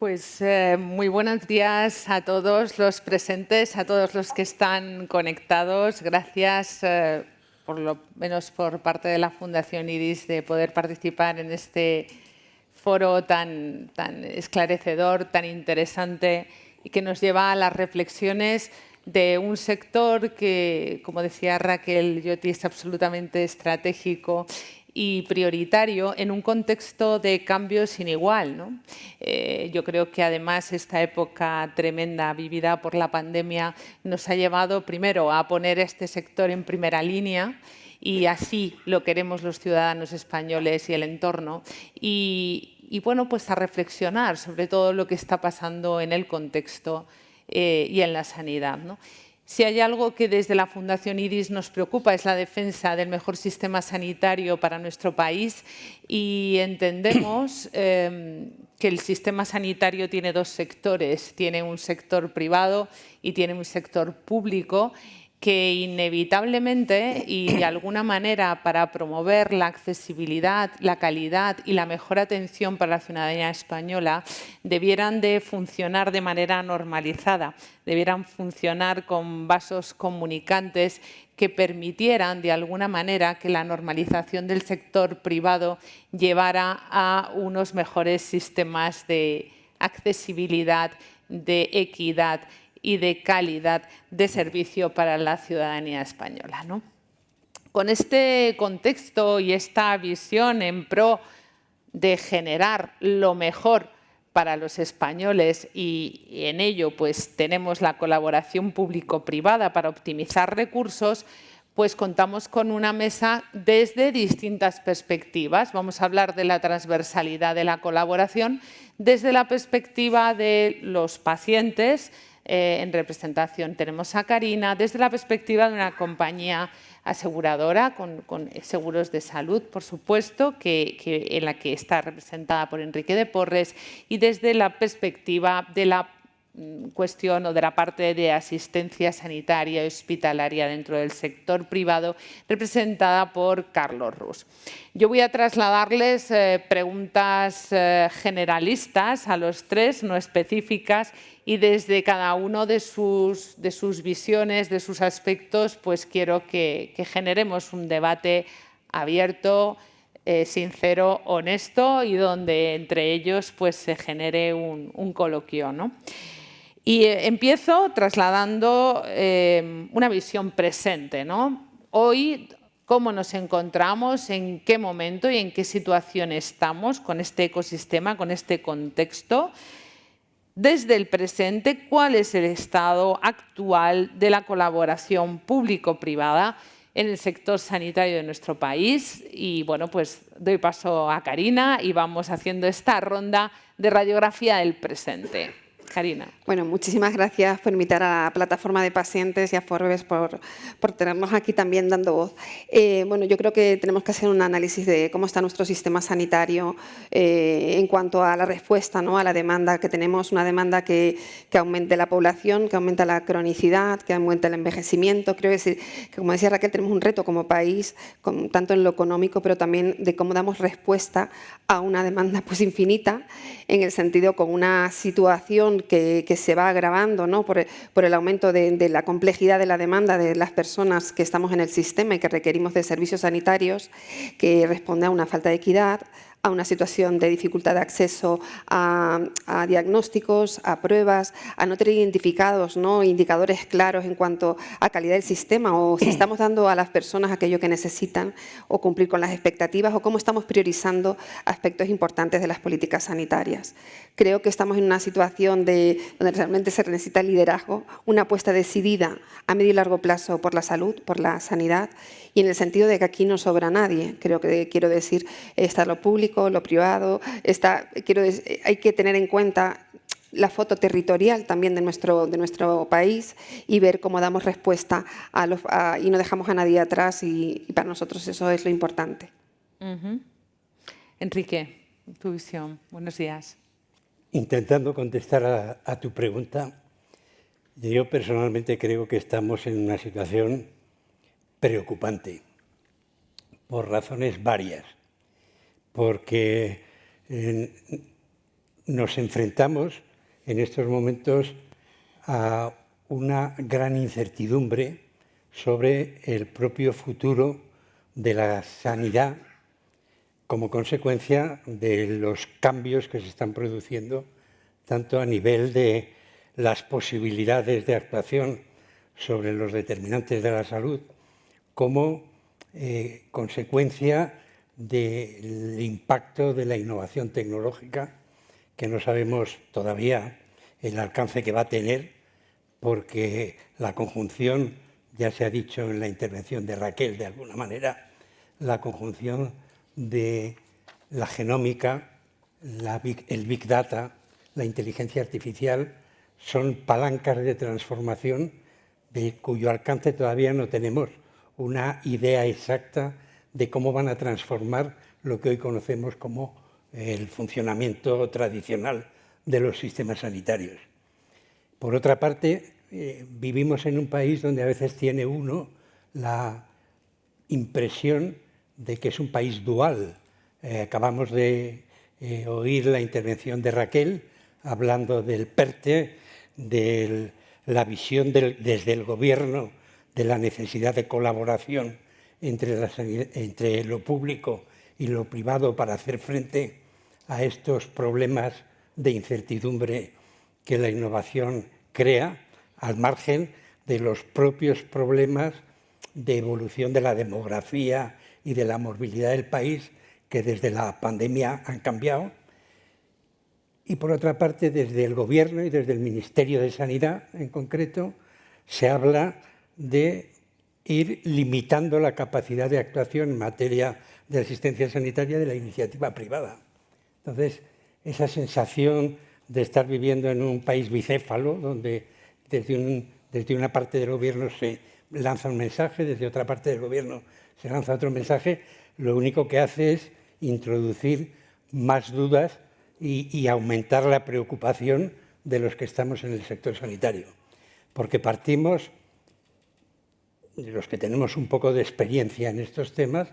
Pues muy buenos días a todos los presentes, a todos los que están conectados. Gracias, por lo menos por parte de la Fundación IRIS, de poder participar en este foro tan esclarecedor, tan interesante y que nos lleva a las reflexiones de un sector que, como decía Raquel Lloti, es absolutamente estratégico y prioritario en un contexto de cambio sin igual, ¿no? Yo creo que además esta época tremenda vivida por la pandemia nos ha llevado primero a poner este sector en primera línea, y así lo queremos los ciudadanos españoles y el entorno, y bueno, pues a reflexionar sobre todo lo que está pasando en el contexto y en la sanidad, ¿no? Si hay algo que desde la Fundación IRIS nos preocupa es la defensa del mejor sistema sanitario para nuestro país, y entendemos que el sistema sanitario tiene dos sectores, tiene un sector privado y tiene un sector público, que inevitablemente y de alguna manera, para promover la accesibilidad, la calidad y la mejor atención para la ciudadanía española, debieran de funcionar de manera normalizada, debieran funcionar con vasos comunicantes que permitieran de alguna manera que la normalización del sector privado llevara a unos mejores sistemas de accesibilidad, de equidad y de calidad de servicio para la ciudadanía española, ¿no? Con este contexto y esta visión en pro de generar lo mejor para los españoles, y en ello pues tenemos la colaboración público-privada para optimizar recursos, pues contamos con una mesa desde distintas perspectivas. Vamos a hablar de la transversalidad de la colaboración desde la perspectiva de los pacientes. En representación tenemos a Karina, desde la perspectiva de una compañía aseguradora con seguros de salud, por supuesto, en la que está representada por Enrique de Porres, y desde la perspectiva de la cuestión o de la parte de asistencia sanitaria y hospitalaria dentro del sector privado, representada por Carlos Rus. Yo voy a trasladarles preguntas generalistas a los tres, no específicas, y desde cada uno de sus visiones, de sus aspectos, pues quiero que generemos un debate abierto, sincero, honesto, y donde entre ellos pues se genere un coloquio, ¿no? Y empiezo trasladando una visión presente, ¿no? Hoy, ¿cómo nos encontramos? ¿En qué momento y en qué situación estamos con este ecosistema, con este contexto? Desde el presente, ¿cuál es el estado actual de la colaboración público-privada en el sector sanitario de nuestro país? Y bueno, pues doy paso a Karina y vamos haciendo esta ronda de radiografía del presente. Karina. Bueno, muchísimas gracias por invitar a la plataforma de pacientes y a Forbes por tenernos aquí también dando voz. Bueno, yo creo que tenemos que hacer un análisis de cómo está nuestro sistema sanitario en cuanto a la respuesta, ¿no?, a la demanda que tenemos, una demanda que aumente la población, que aumenta la cronicidad, que aumenta el envejecimiento. Creo que, como decía Raquel, tenemos un reto como país, tanto en lo económico, pero también de cómo damos respuesta a una demanda pues infinita, en el sentido con una situación que se va agravando, ¿no?, por el aumento de la complejidad de la demanda de las personas que estamos en el sistema y que requerimos de servicios sanitarios, que responde a una falta de equidad, a una situación de dificultad de acceso a diagnósticos, a pruebas, a no tener identificados, ¿no?, indicadores claros en cuanto a calidad del sistema, o si estamos dando a las personas aquello que necesitan, o cumplir con las expectativas, o cómo estamos priorizando aspectos importantes de las políticas sanitarias. Creo que estamos en una situación donde realmente se necesita liderazgo, una apuesta decidida a medio y largo plazo por la salud, por la sanidad, y en el sentido de que aquí no sobra nadie. Creo que, quiero decir, está lo público, lo privado, hay que tener en cuenta la foto territorial también de nuestro país y ver cómo damos respuesta y no dejamos a nadie atrás, y para nosotros eso es lo importante. Enrique, tu visión. Buenos días. Intentando contestar a tu pregunta, yo personalmente creo que estamos en una situación preocupante por razones varias, porque nos enfrentamos en estos momentos a una gran incertidumbre sobre el propio futuro de la sanidad como consecuencia de los cambios que se están produciendo tanto a nivel de las posibilidades de actuación sobre los determinantes de la salud como consecuencia del impacto de la innovación tecnológica, que no sabemos todavía el alcance que va a tener, porque la conjunción, ya se ha dicho en la intervención de Raquel de alguna manera, la conjunción de la genómica, el Big Data, la inteligencia artificial, son palancas de transformación de cuyo alcance todavía no tenemos una idea exacta de cómo van a transformar lo que hoy conocemos como el funcionamiento tradicional de los sistemas sanitarios. Por otra parte, vivimos en un país donde a veces tiene uno la impresión de que es un país dual. Acabamos de oír la intervención de Raquel hablando del PERTE, de la visión desde el Gobierno de la necesidad de colaboración entre lo público y lo privado para hacer frente a estos problemas de incertidumbre que la innovación crea, al margen de los propios problemas de evolución de la demografía y de la morbilidad del país, que desde la pandemia han cambiado. Y por otra parte, desde el Gobierno y desde el Ministerio de Sanidad en concreto, se habla de ir limitando la capacidad de actuación en materia de asistencia sanitaria de la iniciativa privada. Entonces, esa sensación de estar viviendo en un país bicéfalo, donde desde una parte del Gobierno se lanza un mensaje, desde otra parte del Gobierno se lanza otro mensaje, lo único que hace es introducir más dudas y aumentar la preocupación de los que estamos en el sector sanitario. Porque partimos, de los que tenemos un poco de experiencia en estos temas,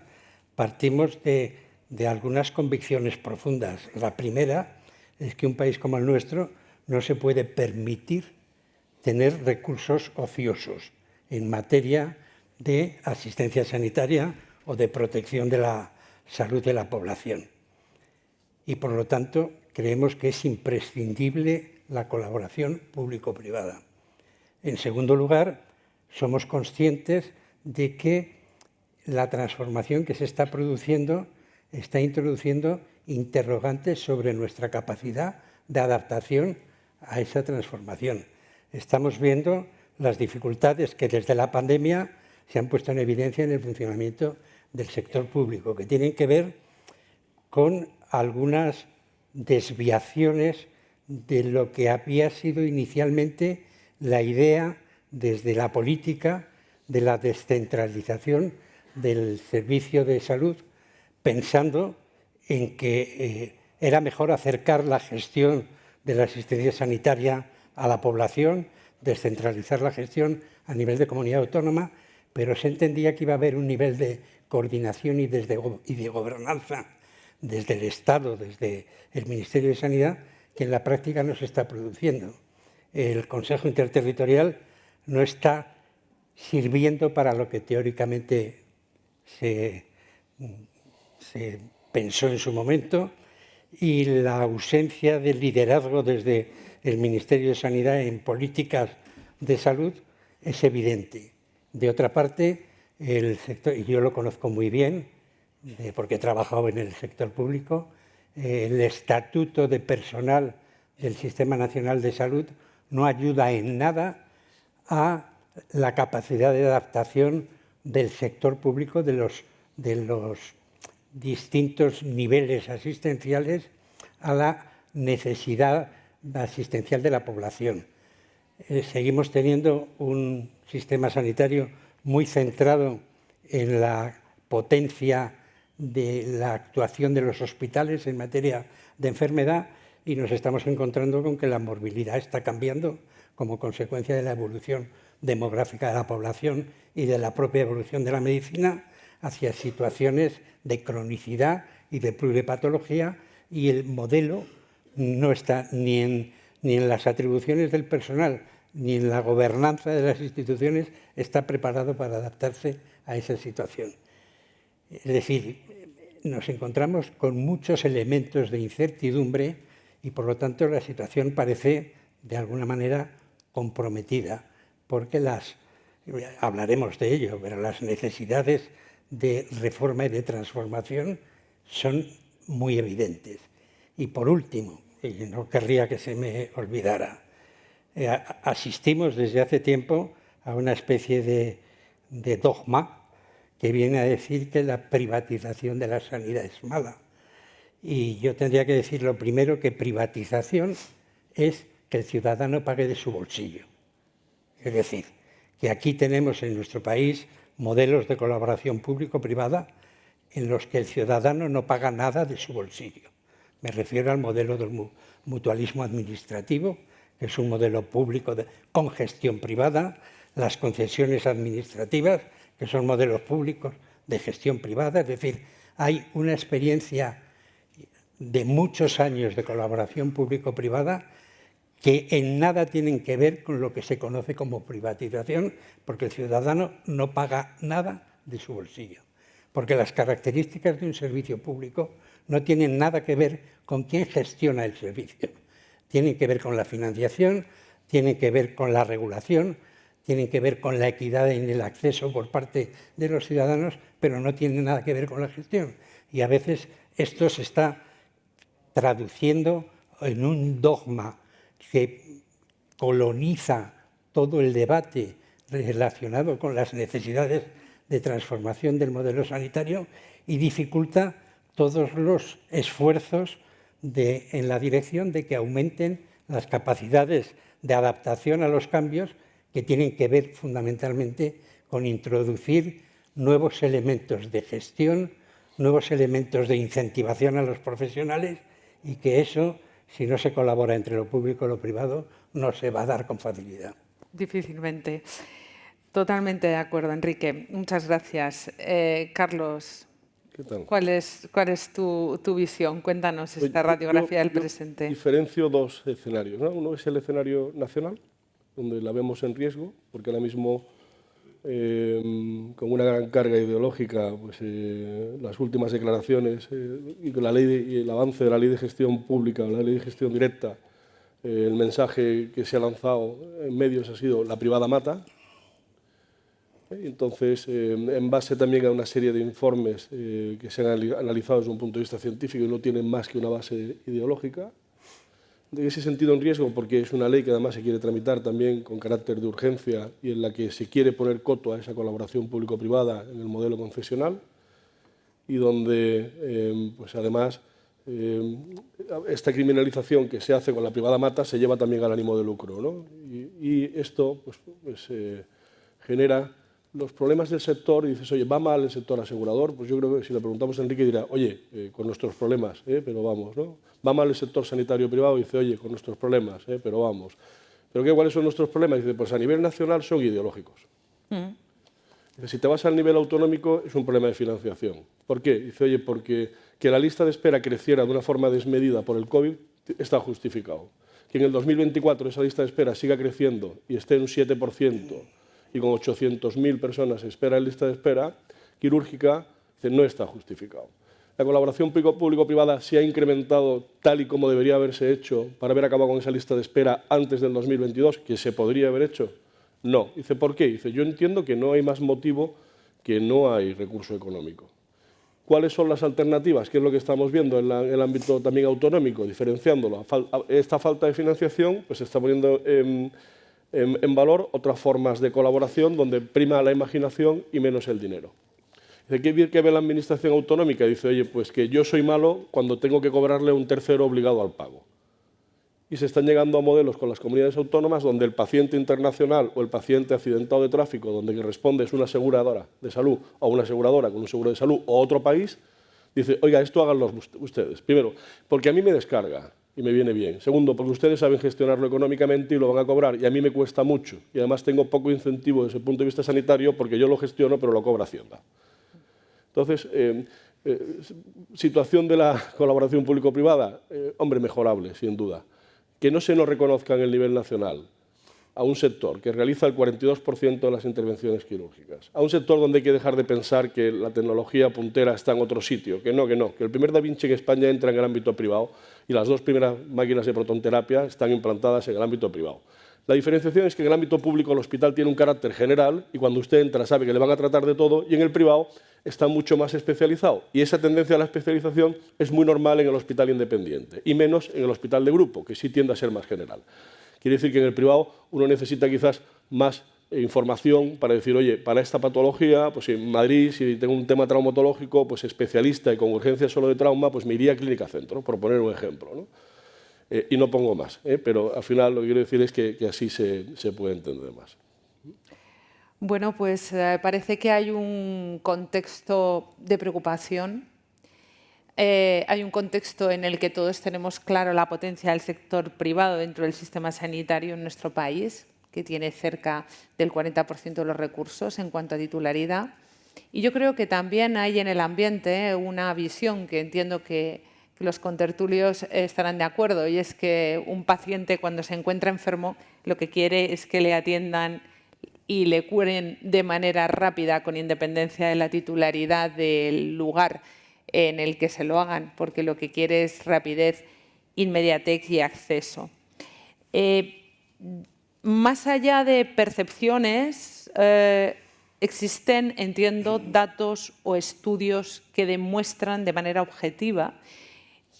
partimos de algunas convicciones profundas. La primera es que un país como el nuestro no se puede permitir tener recursos ociosos en materia de asistencia sanitaria o de protección de la salud de la población. Y por lo tanto, creemos que es imprescindible la colaboración público-privada. En segundo lugar, somos conscientes de que la transformación que se está produciendo está introduciendo interrogantes sobre nuestra capacidad de adaptación a esa transformación. Estamos viendo las dificultades que desde la pandemia se han puesto en evidencia en el funcionamiento del sector público, que tienen que ver con algunas desviaciones de lo que había sido inicialmente la idea desde la política de la descentralización del servicio de salud, pensando en que era mejor acercar la gestión de la asistencia sanitaria a la población, descentralizar la gestión a nivel de comunidad autónoma, pero se entendía que iba a haber un nivel de coordinación y de gobernanza desde el Estado, desde el Ministerio de Sanidad, que en la práctica no se está produciendo. El Consejo Interterritorial no está sirviendo para lo que teóricamente se pensó en su momento, y la ausencia de liderazgo desde el Ministerio de Sanidad en políticas de salud es evidente. De otra parte, el sector, y yo lo conozco muy bien, porque he trabajado en el sector público, el estatuto de personal del Sistema Nacional de Salud no ayuda en nada a la capacidad de adaptación del sector público, de los distintos niveles asistenciales a la necesidad asistencial de la población. Seguimos teniendo un sistema sanitario muy centrado en la potencia de la actuación de los hospitales en materia de enfermedad, y nos estamos encontrando con que la morbilidad está cambiando como consecuencia de la evolución demográfica de la población y de la propia evolución de la medicina hacia situaciones de cronicidad y de pluripatología, y el modelo no está ni en las atribuciones del personal, ni en la gobernanza de las instituciones, está preparado para adaptarse a esa situación. Es decir, nos encontramos con muchos elementos de incertidumbre y, por lo tanto, la situación parece, de alguna manera, comprometida, porque hablaremos de ello, pero las necesidades de reforma y de transformación son muy evidentes. Y, por último, y no querría que se me olvidara, asistimos desde hace tiempo a una especie de dogma que viene a decir que la privatización de la sanidad es mala. Y yo tendría que decir lo primero, que privatización es que el ciudadano pague de su bolsillo. Es decir, que aquí tenemos en nuestro país modelos de colaboración público-privada en los que el ciudadano no paga nada de su bolsillo. Me refiero al modelo del mutualismo administrativo, que es un modelo público con gestión privada, las concesiones administrativas, que son modelos públicos de gestión privada. Es decir, hay una experiencia de muchos años de colaboración público-privada que en nada tienen que ver con lo que se conoce como privatización, porque el ciudadano no paga nada de su bolsillo. Porque las características de un servicio público no tienen nada que ver con quién gestiona el servicio. Tienen que ver con la financiación, tienen que ver con la regulación, tienen que ver con la equidad en el acceso por parte de los ciudadanos, pero no tienen nada que ver con la gestión. Y a veces esto se está traduciendo en un dogma que coloniza todo el debate relacionado con las necesidades de transformación del modelo sanitario y dificulta todos los esfuerzos en la dirección de que aumenten las capacidades de adaptación a los cambios, que tienen que ver fundamentalmente con introducir nuevos elementos de gestión, nuevos elementos de incentivación a los profesionales, y que eso, si no se colabora entre lo público y lo privado, no se va a dar con facilidad. Difícilmente. Totalmente de acuerdo, Enrique. Muchas gracias. Carlos, ¿qué tal? ¿Cuál es tu visión? Cuéntanos esta radiografía del presente. Diferencio dos escenarios, ¿no? Uno es el escenario nacional, donde la vemos en riesgo, porque ahora mismo, con una gran carga ideológica, pues, las últimas declaraciones y con y el avance de la ley de gestión pública, la ley de gestión directa, el mensaje que se ha lanzado en medios ha sido la privada mata. Entonces, en base también a una serie de informes que se han analizado desde un punto de vista científico y no tienen más que una base ideológica. En ese sentido, en riesgo, porque es una ley que además se quiere tramitar también con carácter de urgencia y en la que se quiere poner coto a esa colaboración público-privada en el modelo concesional, y donde, pues además, esta criminalización que se hace con la privada mata se lleva también al ánimo de lucro, ¿no? Y esto pues, genera los problemas del sector. Y dices, oye, ¿va mal el sector asegurador? Pues yo creo que si le preguntamos a Enrique dirá, oye, con nuestros problemas, pero vamos, ¿no? ¿Va mal el sector sanitario privado? Y dice, oye, con nuestros problemas, pero vamos. ¿Pero cuáles son nuestros problemas? Y dice, pues a nivel nacional son ideológicos. Dice, si te vas al nivel autonómico es un problema de financiación. ¿Por qué? Dice, oye, porque que la lista de espera creciera de una forma desmedida por el COVID está justificado. Que en el 2024 esa lista de espera siga creciendo y esté en un 7%, y con 800.000 personas espera en lista de espera quirúrgica, no está justificado. La colaboración público-privada se ha incrementado tal y como debería haberse hecho para haber acabado con esa lista de espera antes del 2022, que se podría haber hecho. No. Dice, ¿por qué? Dice, yo entiendo que no hay más motivo que no hay recurso económico. ¿Cuáles son las alternativas? ¿Qué es lo que estamos viendo en el ámbito también autonómico? Diferenciándolo. Esta falta de financiación pues se está poniendo en valor otras formas de colaboración donde prima la imaginación y menos el dinero. Dice, ¿qué ve la administración autonómica? Dice, oye, pues que yo soy malo cuando tengo que cobrarle a un tercero obligado al pago. Y se están llegando a modelos con las comunidades autónomas donde el paciente internacional o el paciente accidentado de tráfico, donde que responde es una aseguradora de salud o una aseguradora con un seguro de salud o otro país, dice, oiga, esto háganlo ustedes. Primero, porque a mí me descarga y me viene bien. Segundo, porque ustedes saben gestionarlo económicamente y lo van a cobrar, y a mí me cuesta mucho. Y además tengo poco incentivo desde el punto de vista sanitario porque yo lo gestiono, pero lo cobra Hacienda. Entonces, Situación de la colaboración público-privada, hombre, mejorable, sin duda. Que no se nos reconozca en el nivel nacional a un sector que realiza el 42% de las intervenciones quirúrgicas, a un sector donde hay que dejar de pensar que la tecnología puntera está en otro sitio, que el primer Da Vinci en España entra en el ámbito privado y las 2 primeras máquinas de protonterapia están implantadas en el ámbito privado. La diferenciación es que en el ámbito público el hospital tiene un carácter general y cuando usted entra sabe que le van a tratar de todo, y en el privado está mucho más especializado. Y esa tendencia a la especialización es muy normal en el hospital independiente y menos en el hospital de grupo, que sí tiende a ser más general. Quiere decir que en el privado uno necesita quizás más información para decir, oye, para esta patología, pues en Madrid, si tengo un tema traumatológico, pues especialista y con urgencia solo de trauma, pues me iría a Clínica Centro, por poner un ejemplo, ¿no? Y no pongo más, pero al final lo que quiero decir es que así se puede entender más. Bueno, pues parece que hay un contexto de preocupación. Hay un contexto en el que todos tenemos claro la potencia del sector privado dentro del sistema sanitario en nuestro país, que tiene cerca del 40% de los recursos en cuanto a titularidad. Y yo creo que también hay en el ambiente una visión que entiendo que los contertulios estarán de acuerdo, y es que un paciente cuando se encuentra enfermo lo que quiere es que le atiendan y le curen de manera rápida, con independencia de la titularidad del lugar en el que se lo hagan, porque lo que quiere es rapidez, inmediatez y acceso. Más allá de percepciones, existen, entiendo, datos o estudios que demuestran de manera objetiva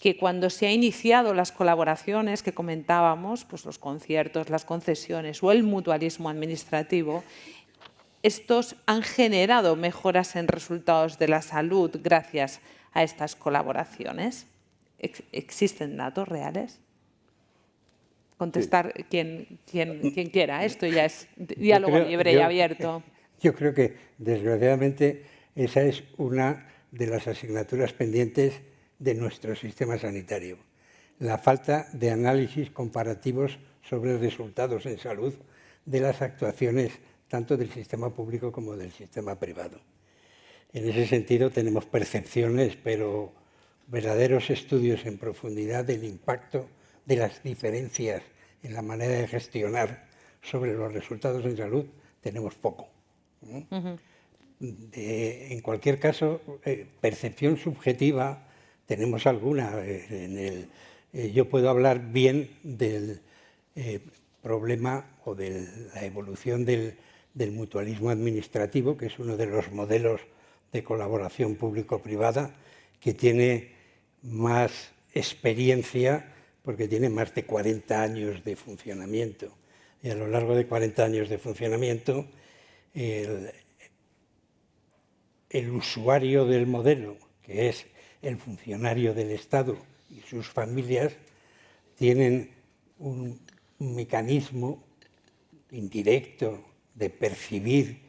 que cuando se han iniciado las colaboraciones que comentábamos, pues los conciertos, las concesiones o el mutualismo administrativo, estos han generado mejoras en resultados de la salud gracias a estas colaboraciones. ¿Existen datos reales? Contestar quien quiera. Esto ya es diálogo libre y abierto. Yo creo que, desgraciadamente, esa es una de las asignaturas pendientes de nuestro sistema sanitario. La falta de análisis comparativos sobre resultados en salud de las actuaciones tanto del sistema público como del sistema privado. En ese sentido tenemos percepciones, pero verdaderos estudios en profundidad del impacto de las diferencias en la manera de gestionar sobre los resultados en salud tenemos poco. En cualquier caso, percepción subjetiva tenemos alguna. Yo puedo hablar bien del problema o de la evolución del mutualismo administrativo, que es uno de los modelos de colaboración público-privada que tiene más experiencia porque tiene más de 40 años de funcionamiento. Y a lo largo de 40 años de funcionamiento, el usuario del modelo, que es el funcionario del Estado y sus familias, tienen un mecanismo indirecto de percibir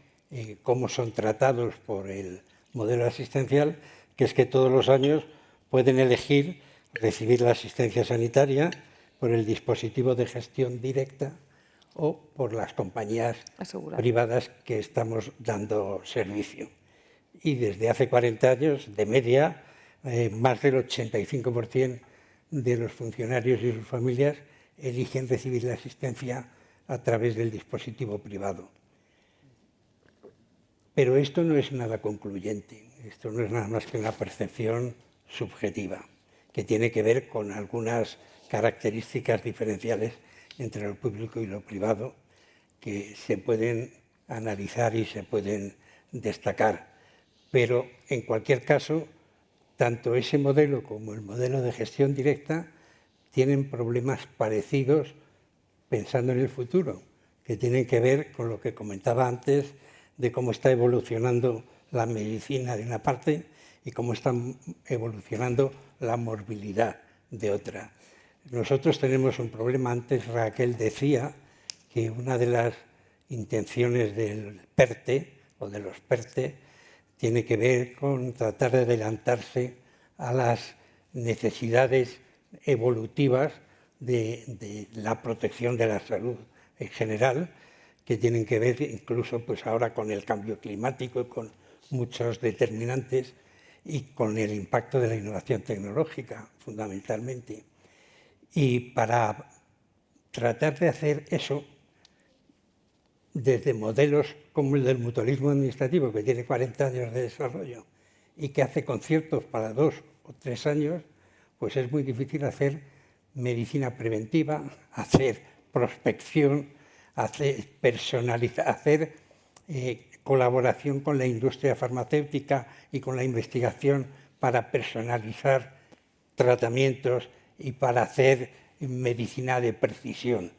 cómo son tratados por el modelo asistencial, que es que todos los años pueden elegir recibir la asistencia sanitaria por el dispositivo de gestión directa o por las compañías privadas que estamos dando servicio. Y desde hace 40 años, de media, más del 85% de los funcionarios y sus familias eligen recibir la asistencia a través del dispositivo privado. Pero esto no es nada concluyente, esto no es nada más que una percepción subjetiva, que tiene que ver con algunas características diferenciales entre lo público y lo privado que se pueden analizar y se pueden destacar. Pero, en cualquier caso, tanto ese modelo como el modelo de gestión directa tienen problemas parecidos pensando en el futuro, que tienen que ver con lo que comentaba antes de cómo está evolucionando la medicina de una parte y cómo está evolucionando la morbilidad de otra. Nosotros tenemos un problema. Antes Raquel decía que una de las intenciones del PERTE o de los PERTE tiene que ver con tratar de adelantarse a las necesidades evolutivas de la protección de la salud en general, que tienen que ver incluso pues ahora con el cambio climático y con muchos determinantes, y con el impacto de la innovación tecnológica, fundamentalmente. Y para tratar de hacer eso, desde modelos como el del mutualismo administrativo, que tiene 40 años de desarrollo y que hace conciertos para 2 o 3 años, pues es muy difícil hacer medicina preventiva, hacer prospección, hacer colaboración con la industria farmacéutica y con la investigación para personalizar tratamientos y para hacer medicina de precisión.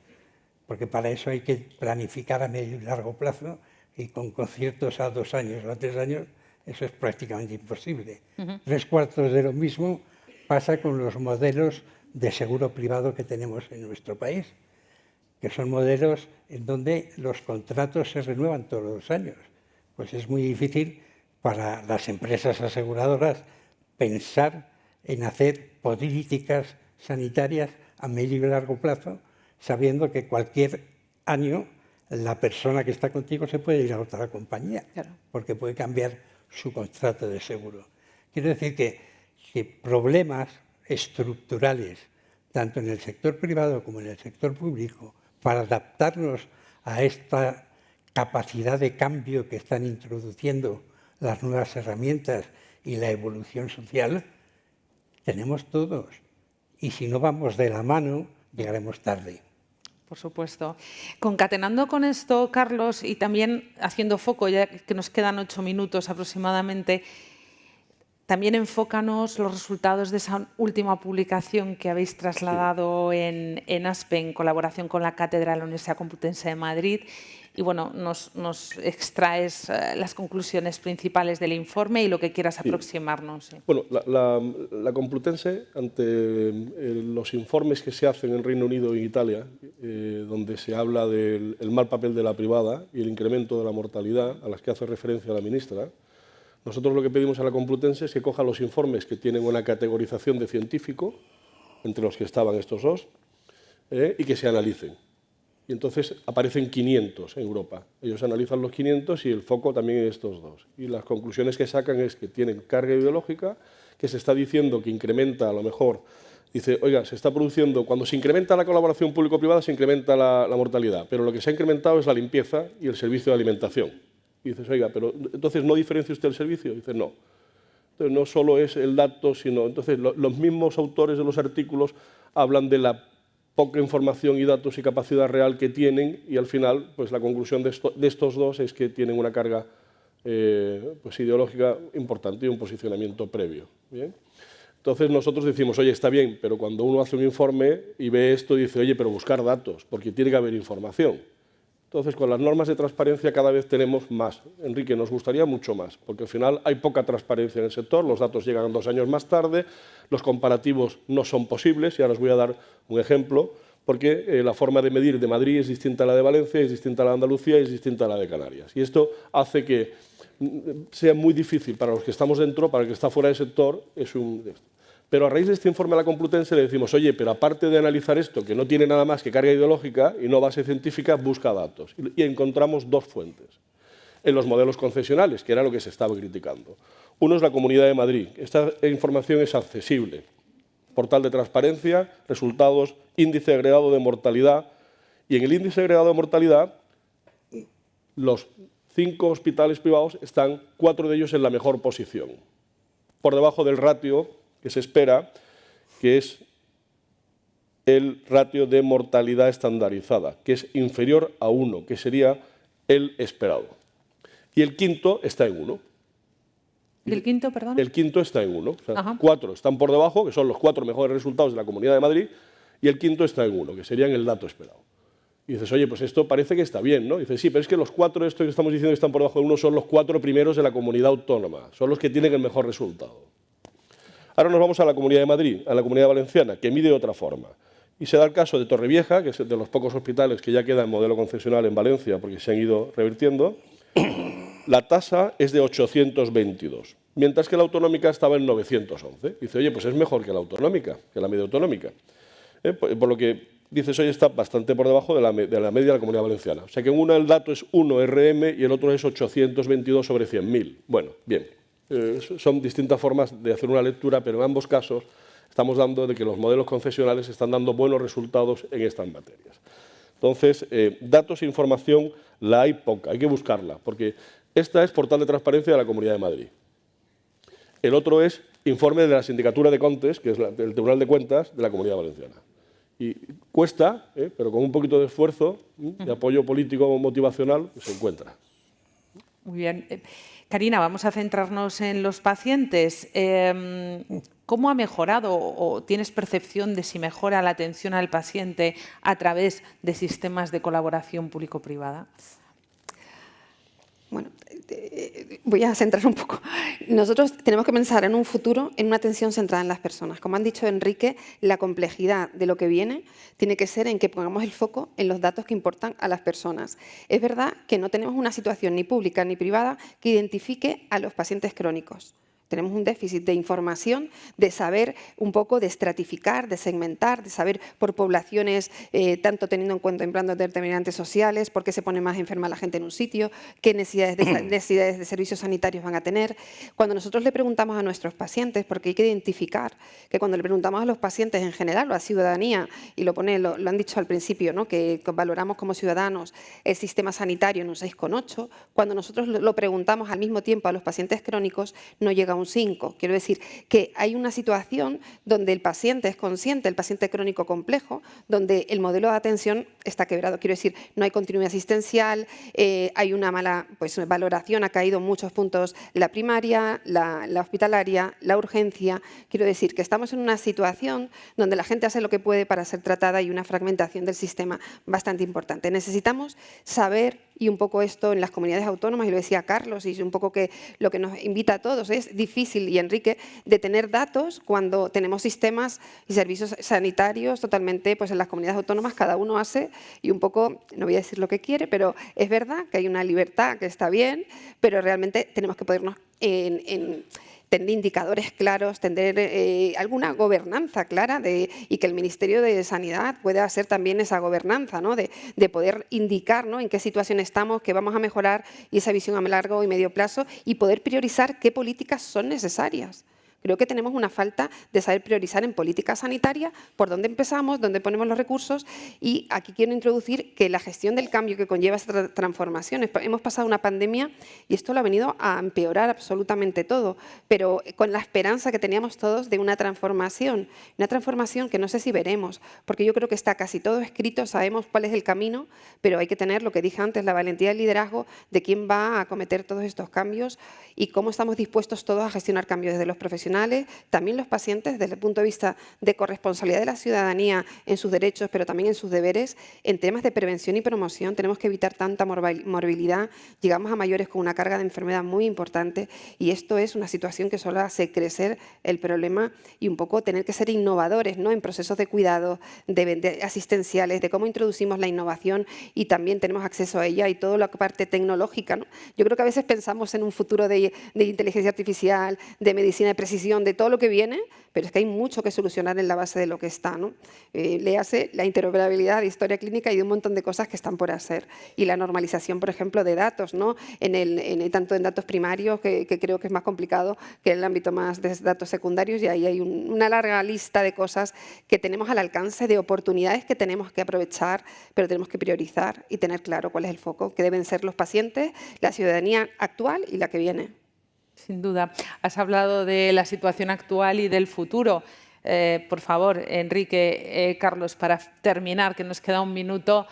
Porque para eso hay que planificar a medio y largo plazo, y con conciertos a 2 años o a 3 años eso es prácticamente imposible. 3/4 de lo mismo pasa con los modelos de seguro privado que tenemos en nuestro país, que son modelos en donde los contratos se renuevan todos los años. Pues es muy difícil para las empresas aseguradoras pensar en hacer políticas sanitarias a medio y largo plazo, sabiendo que cualquier año la persona que está contigo se puede ir a otra compañía, claro, porque puede cambiar su contrato de seguro. Quiero decir que problemas estructurales, tanto en el sector privado como en el sector público, para adaptarnos a esta capacidad de cambio que están introduciendo las nuevas herramientas y la evolución social, tenemos todos. Y si no vamos de la mano, llegaremos tarde. Por supuesto. Concatenando con esto, Carlos, y también haciendo foco, ya que nos quedan 8 minutos aproximadamente, también enfócanos los resultados de esa última publicación que habéis trasladado en ASPE en colaboración con la Cátedra de la Universidad Complutense de Madrid. Y bueno, nos extraes las conclusiones principales del informe y lo que quieras aproximarnos. Sí. Bueno, la Complutense, ante los informes que se hacen en Reino Unido y Italia, donde se habla del mal papel de la privada y el incremento de la mortalidad, a las que hace referencia la ministra, nosotros lo que pedimos a la Complutense es que coja los informes que tienen una categorización de científico, entre los que estaban estos dos, y que se analicen. Y entonces aparecen 500 en Europa. Ellos analizan los 500 y el foco también en estos dos. Y las conclusiones que sacan es que tienen carga ideológica, que se está diciendo que incrementa a lo mejor. Dice, oiga, se está produciendo, cuando se incrementa la colaboración público-privada se incrementa la mortalidad, pero lo que se ha incrementado es la limpieza y el servicio de alimentación. Y dices, oiga, pero entonces ¿no diferencia usted el servicio? Dice, no. Entonces no solo es el dato, sino... Entonces los mismos autores de los artículos hablan de la poca información y datos y capacidad real que tienen, y al final pues la conclusión de estos dos es que tienen una carga pues ideológica importante y un posicionamiento previo. ¿Bien? Entonces nosotros decimos, oye, está bien, pero cuando uno hace un informe y ve esto, dice, oye, pero buscar datos, porque tiene que haber información. Entonces, con las normas de transparencia cada vez tenemos más. Enrique, nos gustaría mucho más, porque al final hay poca transparencia en el sector, los datos llegan 2 años más tarde, los comparativos no son posibles, y ahora os voy a dar un ejemplo, porque la forma de medir de Madrid es distinta a la de Valencia, es distinta a la de Andalucía y es distinta a la de Canarias. Y esto hace que sea muy difícil para los que estamos dentro, para el que está fuera del sector, Pero a raíz de este informe a la Complutense le decimos, oye, pero aparte de analizar esto, que no tiene nada más que carga ideológica y no base científica, busca datos. Y encontramos 2 fuentes en los modelos concesionales, que era lo que se estaba criticando. Uno es la Comunidad de Madrid. Esta información es accesible. Portal de transparencia, resultados, índice agregado de mortalidad. Y en el índice agregado de mortalidad, los 5 hospitales privados están 4 de ellos en la mejor posición, por debajo del ratio que se espera, que es el ratio de mortalidad estandarizada, que es inferior a 1, que sería el esperado. Y el quinto está en 1. ¿Y el quinto, perdón? El quinto está en 1. O sea, 4 están por debajo, que son los 4 mejores resultados de la Comunidad de Madrid, y el quinto está en 1, que serían el dato esperado. Y dices, oye, pues esto parece que está bien, ¿no? Y dices, sí, pero es que los 4 estos que estamos diciendo que están por debajo de 1 son los 4 primeros de la comunidad autónoma, son los que tienen el mejor resultado. Ahora nos vamos a la Comunidad de Madrid, a la Comunidad Valenciana, que mide de otra forma. Y se da el caso de Torrevieja, que es de los pocos hospitales que ya queda en modelo concesional en Valencia, porque se han ido revirtiendo. La tasa es de 822, mientras que la autonómica estaba en 911. Dice, oye, pues es mejor que la autonómica, que la media autonómica. Por lo que dices, oye, está bastante por debajo de la media de la Comunidad Valenciana. O sea que en una el dato es 1 RM y el otro es 822 sobre 100.000. Bueno, bien. Son distintas formas de hacer una lectura, pero en ambos casos estamos dando de que los modelos concesionales están dando buenos resultados en estas materias. Entonces, datos e información la hay poca, hay que buscarla, porque esta es portal de transparencia de la Comunidad de Madrid. El otro es informe de la Sindicatura de Comptes, que es el Tribunal de Cuentas de la Comunidad Valenciana. Y cuesta, pero con un poquito de esfuerzo y apoyo político motivacional, se encuentra. Muy bien. Carina, vamos a centrarnos en los pacientes. ¿Cómo ha mejorado o tienes percepción de si mejora la atención al paciente a través de sistemas de colaboración público-privada? Bueno, voy a centrar un poco. Nosotros tenemos que pensar en un futuro, en una atención centrada en las personas. Como han dicho Enrique, la complejidad de lo que viene tiene que ser en que pongamos el foco en los datos que importan a las personas. Es verdad que no tenemos una situación ni pública ni privada que identifique a los pacientes crónicos. Tenemos un déficit de información, de saber un poco, de estratificar, de segmentar, de saber por poblaciones, tanto teniendo en cuenta implantes determinantes sociales, por qué se pone más enferma la gente en un sitio, qué necesidades de servicios sanitarios van a tener. Cuando nosotros le preguntamos a nuestros pacientes, porque hay que identificar que cuando le preguntamos a los pacientes en general o a la ciudadanía, y lo han dicho al principio, ¿no?, que valoramos como ciudadanos el sistema sanitario en un 6,8, cuando nosotros lo preguntamos al mismo tiempo a los pacientes crónicos, no llega a un 5. Quiero decir que hay una situación donde el paciente es consciente, el paciente crónico complejo, donde el modelo de atención está quebrado. Quiero decir, no hay continuidad asistencial, hay una mala valoración, ha caído en muchos puntos la primaria, la hospitalaria, la urgencia. Quiero decir que estamos en una situación donde la gente hace lo que puede para ser tratada y una fragmentación del sistema bastante importante. Necesitamos saber, y un poco esto en las comunidades autónomas, y lo decía Carlos, y un poco que lo que nos invita a todos es difícil, y Enrique, de tener datos cuando tenemos sistemas y servicios sanitarios totalmente, pues en las comunidades autónomas cada uno hace, y un poco, no voy a decir lo que quiere, pero es verdad que hay una libertad que está bien, pero realmente tenemos que ponernos tener indicadores claros, tener alguna gobernanza clara y que el Ministerio de Sanidad pueda hacer también esa gobernanza, ¿no?, de poder indicar, ¿no?, en qué situación estamos, qué vamos a mejorar, y esa visión a largo y medio plazo, y poder priorizar qué políticas son necesarias. Creo que tenemos una falta de saber priorizar en política sanitaria, por dónde empezamos, dónde ponemos los recursos, y aquí quiero introducir que la gestión del cambio que conlleva esta transformación, hemos pasado una pandemia y esto lo ha venido a empeorar absolutamente todo, pero con la esperanza que teníamos todos de una transformación que no sé si veremos, porque yo creo que está casi todo escrito, sabemos cuál es el camino, pero hay que tener, lo que dije antes, la valentía del liderazgo de quién va a acometer todos estos cambios y cómo estamos dispuestos todos a gestionar cambios desde los profesionales, también los pacientes, desde el punto de vista de corresponsabilidad de la ciudadanía en sus derechos, pero también en sus deberes. En temas de prevención y promoción tenemos que evitar tanta morbilidad. Llegamos a mayores con una carga de enfermedad muy importante y esto es una situación que solo hace crecer el problema y un poco tener que ser innovadores, ¿no?, en procesos de cuidado, de asistenciales, de cómo introducimos la innovación y también tenemos acceso a ella y toda la parte tecnológica, ¿no? Yo creo que a veces pensamos en un futuro de inteligencia artificial, de medicina de precisión, de todo lo que viene, pero es que hay mucho que solucionar en la base de lo que está, ¿no? Léase la interoperabilidad de historia clínica y de un montón de cosas que están por hacer. Y la normalización, por ejemplo, de datos, ¿no?, tanto en datos primarios, que creo que es más complicado que en el ámbito más de datos secundarios, y ahí hay una larga lista de cosas que tenemos al alcance, de oportunidades que tenemos que aprovechar, pero tenemos que priorizar y tener claro cuál es el foco, que deben ser los pacientes, la ciudadanía actual y la que viene. Sin duda. Has hablado de la situación actual y del futuro. Por favor, Enrique, Carlos, para terminar, que nos queda un minuto,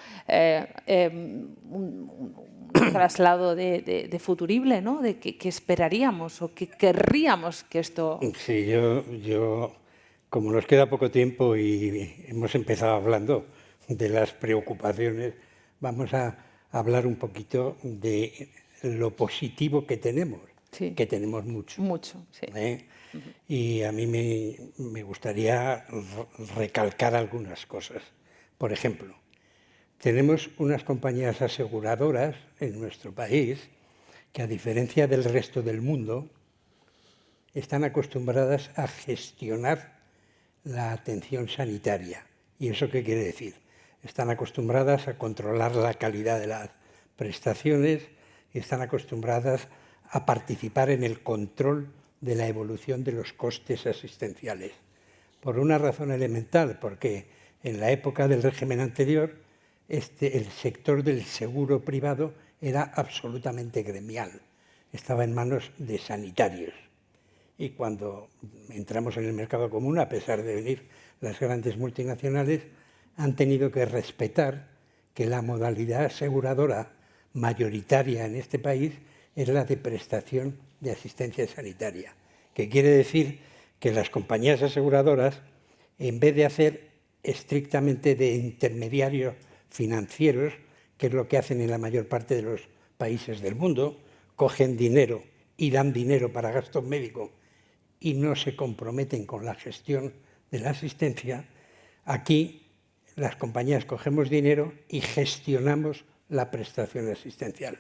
un traslado de futurible, ¿no?, de qué esperaríamos o qué querríamos que esto... Sí, yo, como nos queda poco tiempo y hemos empezado hablando de las preocupaciones, vamos a hablar un poquito de lo positivo que tenemos. Sí. Que tenemos mucho. Mucho, sí. Y a mí me gustaría recalcar algunas cosas. Por ejemplo, tenemos unas compañías aseguradoras en nuestro país que, a diferencia del resto del mundo, están acostumbradas a gestionar la atención sanitaria. ¿Y eso qué quiere decir? Están acostumbradas a controlar la calidad de las prestaciones y están acostumbradas a participar en el control de la evolución de los costes asistenciales. Por una razón elemental, porque en la época del régimen anterior el sector del seguro privado era absolutamente gremial, estaba en manos de sanitarios. Y cuando entramos en el mercado común, a pesar de venir las grandes multinacionales, han tenido que respetar que la modalidad aseguradora mayoritaria en este país es la de prestación de asistencia sanitaria, que quiere decir que las compañías aseguradoras, en vez de hacer estrictamente de intermediarios financieros, que es lo que hacen en la mayor parte de los países del mundo, cogen dinero y dan dinero para gastos médicos y no se comprometen con la gestión de la asistencia. Aquí las compañías cogemos dinero y gestionamos la prestación asistencial.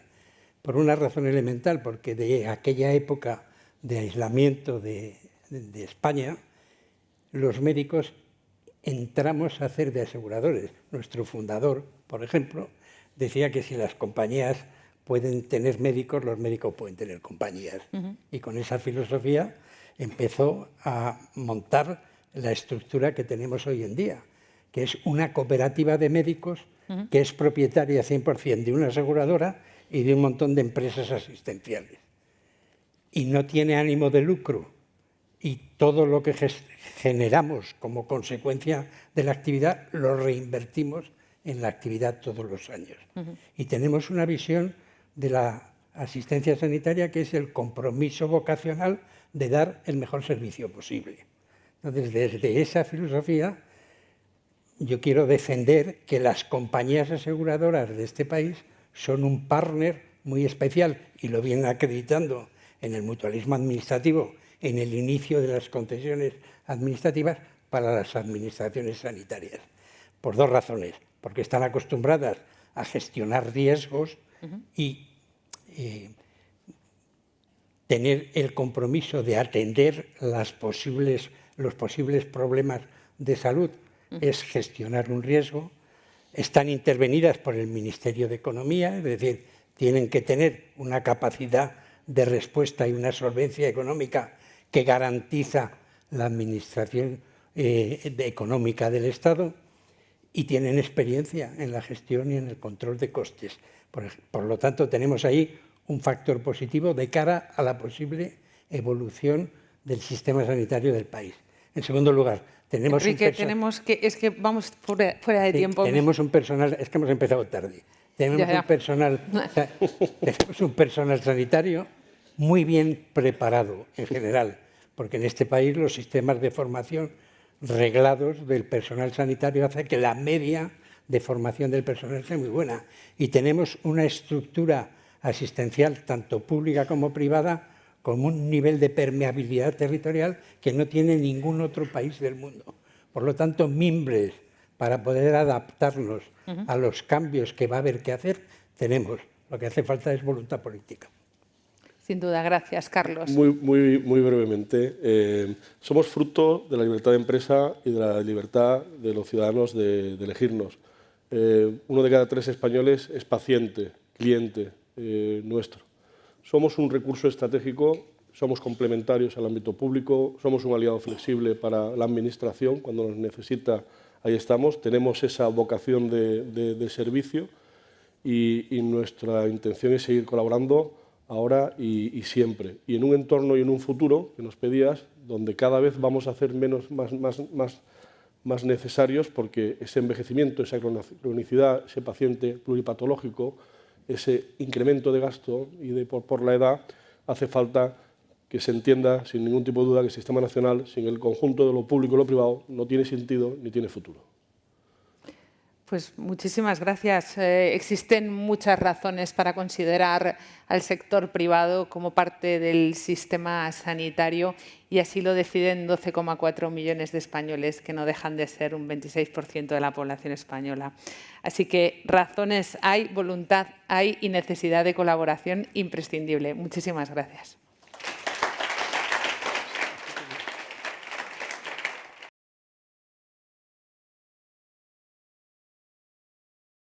Por una razón elemental, porque de aquella época de aislamiento de España, los médicos entramos a hacer de aseguradores. Nuestro fundador, por ejemplo, decía que si las compañías pueden tener médicos, los médicos pueden tener compañías. Y con esa filosofía empezó a montar la estructura que tenemos hoy en día, que es una cooperativa de médicos que es propietaria 100% de una aseguradora y de un montón de empresas asistenciales. Y no tiene ánimo de lucro. Y todo lo que generamos como consecuencia de la actividad lo reinvertimos en la actividad todos los años. Y tenemos una visión de la asistencia sanitaria que es el compromiso vocacional de dar el mejor servicio posible. Entonces, desde esa filosofía, yo quiero defender que las compañías aseguradoras de este país son un partner muy especial, y lo vienen acreditando en el mutualismo administrativo, en el inicio de las concesiones administrativas para las administraciones sanitarias. Por dos razones. Porque están acostumbradas a gestionar riesgos y tener el compromiso de atender los posibles problemas de salud es gestionar un riesgo. Están intervenidas por el Ministerio de Economía, es decir, tienen que tener una capacidad de respuesta y una solvencia económica que garantiza la administración económica del Estado, y tienen experiencia en la gestión y en el control de costes. Por lo tanto, tenemos ahí un factor positivo de cara a la posible evolución del sistema sanitario del país. En segundo lugar, tenemos Enrique, es que vamos fuera de tiempo. Tenemos un personal, es que hemos empezado tarde. Tenemos un personal sanitario muy bien preparado en general, porque en este país los sistemas de formación reglados del personal sanitario hace que la media de formación del personal sea muy buena. Y tenemos una estructura asistencial, tanto pública como privada, con un nivel de permeabilidad territorial que no tiene ningún otro país del mundo. Por lo tanto, mimbres para poder adaptarnos a los cambios que va a haber que hacer, tenemos. Lo que hace falta es voluntad política. Sin duda, gracias, Carlos. Muy brevemente. Somos fruto de la libertad de empresa y de la libertad de los ciudadanos de elegirnos. 1 de cada 3 españoles es paciente, cliente nuestro. Somos un recurso estratégico, somos complementarios al ámbito público, somos un aliado flexible para la administración. Cuando nos necesita, ahí estamos. Tenemos esa vocación de servicio y nuestra intención es seguir colaborando ahora y siempre. Y en un entorno y en un futuro que nos pedías, donde cada vez vamos a hacer más necesarios, porque ese envejecimiento, esa cronicidad, ese paciente pluripatológico, ese incremento de gasto y por la edad, hace falta que se entienda sin ningún tipo de duda que el sistema nacional, sin el conjunto de lo público y lo privado, no tiene sentido ni tiene futuro. Pues muchísimas gracias. Existen muchas razones para considerar al sector privado como parte del sistema sanitario, y así lo deciden 12,4 millones de españoles, que no dejan de ser un 26% de la población española. Así que razones hay, voluntad hay y necesidad de colaboración imprescindible. Muchísimas gracias.